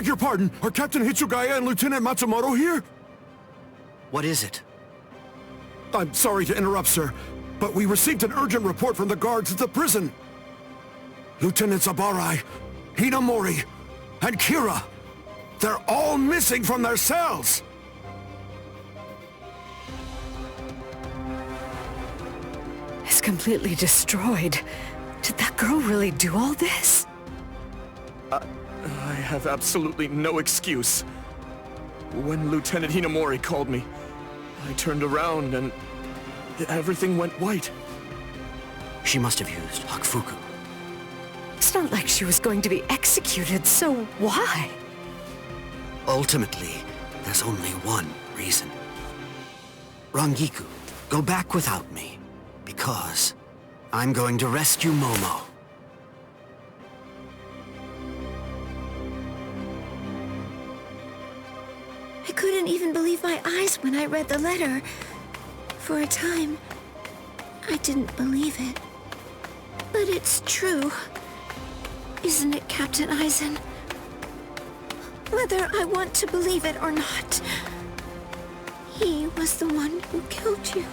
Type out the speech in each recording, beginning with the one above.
beg your pardon, are Captain Hitsugaya and Lieutenant Matsumoto here? What is it? I'm sorry to interrupt, sir, but we received an urgent report from the guards at the prison. Lieutenant Zabarai, Hinamori, and Kira, they're all missing from their cells! It's completely destroyed. Did that girl really do all this? I have absolutely no excuse. When Lieutenant Hinamori called me, I turned around and everything went white. She must have used Hakufuku. It's not like she was going to be executed, so why? Ultimately, there's only one reason. Rangiku, go back without me, because I'm going to rescue Momo. I couldn't even believe my eyes when I read the letter. For a time, I didn't believe it. But it's true. Isn't it, Captain Aizen? Whether I want to believe it or not, he was the one who killed you.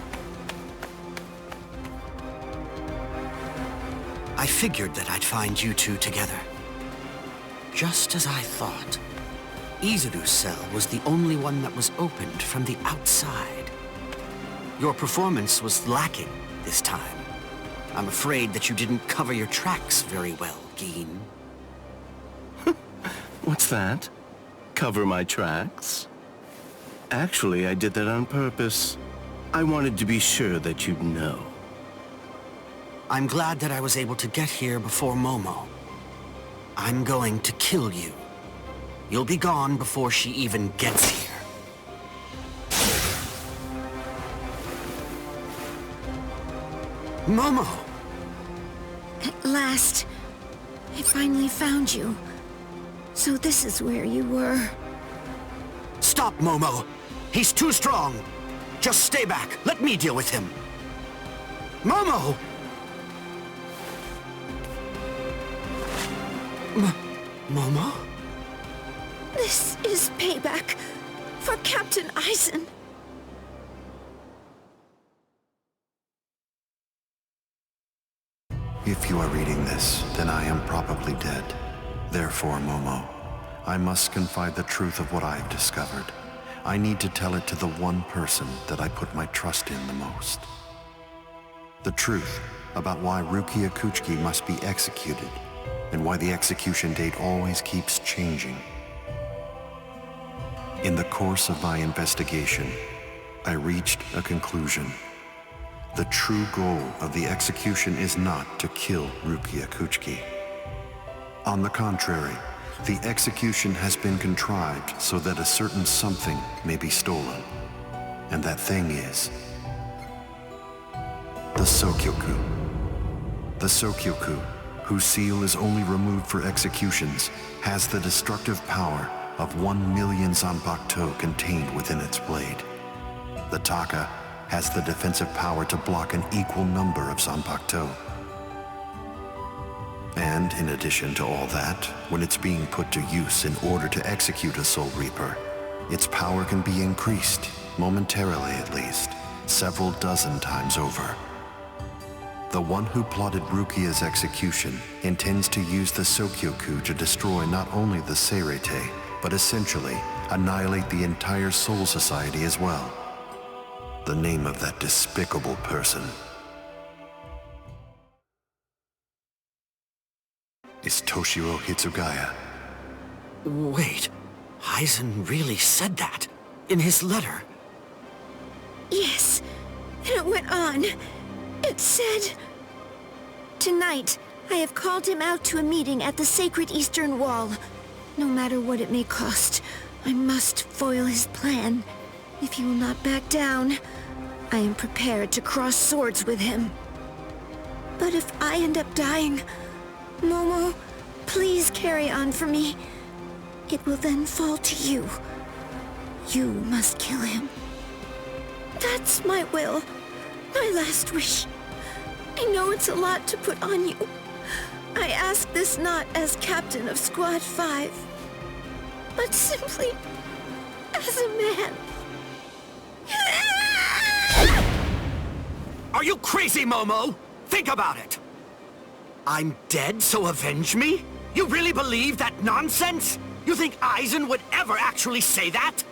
I figured that I'd find you two together. Just as I thought. Izuru's cell was the only one that was opened from the outside. Your performance was lacking this time. I'm afraid that you didn't cover your tracks very well, Gin. What's that? Cover my tracks? Actually, I did that on purpose. I wanted to be sure that you'd know. I'm glad that I was able to get here before Momo. I'm going to kill you. You'll be gone before she even gets here. Momo! At last, I finally found you. So this is where you were. Stop, Momo! He's too strong! Just stay back. Let me deal with him. Momo! Momo? This is payback for Captain Aizen. If you are reading this, then I am probably dead. Therefore, Momo, I must confide the truth of what I have discovered. I need to tell it to the one person that I put my trust in the most. The truth about why Rukia Kuchiki must be executed, and why the execution date always keeps changing. In the course of my investigation, I reached a conclusion. The true goal of the execution is not to kill Rukia Kuchiki. On the contrary, the execution has been contrived so that a certain something may be stolen. And that thing is the Sokyoku. The Sokyoku, whose seal is only removed for executions, has the destructive power of 1 million Zanpakuto contained within its blade. The Taka has the defensive power to block an equal number of Zanpakuto. And in addition to all that, when it's being put to use in order to execute a Soul Reaper, its power can be increased, momentarily at least, several dozen times over. The one who plotted Rukia's execution intends to use the Sokyoku to destroy not only the Seirete, but essentially annihilate the entire Soul Society as well. The name of that despicable person is Toshiro Hitsugaya. Wait, Aizen really said that in his letter? Yes, and it went on. It said, "Tonight, I have called him out to a meeting at the Sacred Eastern Wall. No matter what it may cost, I must foil his plan. If he will not back down, I am prepared to cross swords with him. But if I end up dying, Momo, please carry on for me. It will then fall to you. You must kill him. That's my will, my last wish. I know it's a lot to put on you. I ask this not as captain of Squad 5, but simply as a man. Are you crazy, Momo? Think about it. I'm dead, so avenge me? You really believe that nonsense? You think Aizen would ever actually say that?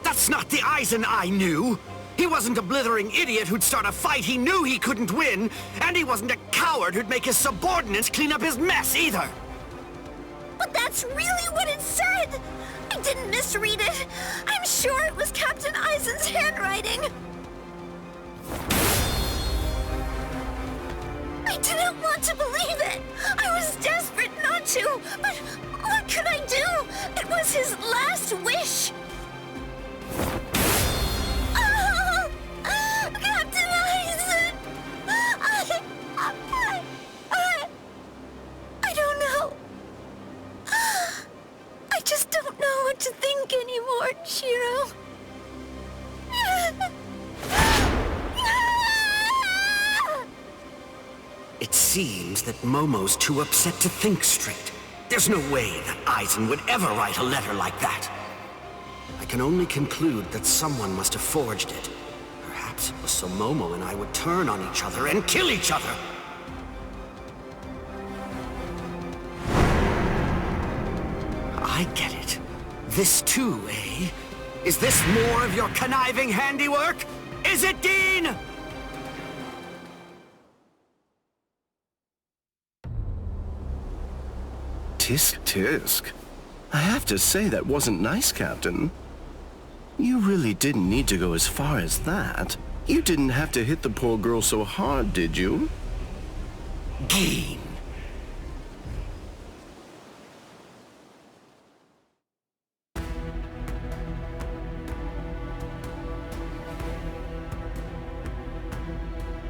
That's not the Aizen I knew. He wasn't a blithering idiot who'd start a fight he knew he couldn't win, and he wasn't a coward who'd make his subordinates clean up his mess either. But that's really what it said! I didn't misread it. I'm sure it was Captain Aizen's handwriting. I didn't want to believe it. I was desperate not to, but what could I do? It was his last wish. Oh, Captain Aizen! I don't know. I just don't know what to think anymore, Shiro. It seems that Momo's too upset to think straight. There's no way that Aizen would ever write a letter like that. I can only conclude that someone must have forged it. Perhaps it was so Momo and I would turn on each other and kill each other. I get it. This too, eh? Is this more of your conniving handiwork? Is it, Dean? Tisk tisk. I have to say that wasn't nice, Captain. You really didn't need to go as far as that. You didn't have to hit the poor girl so hard, did you? Dean.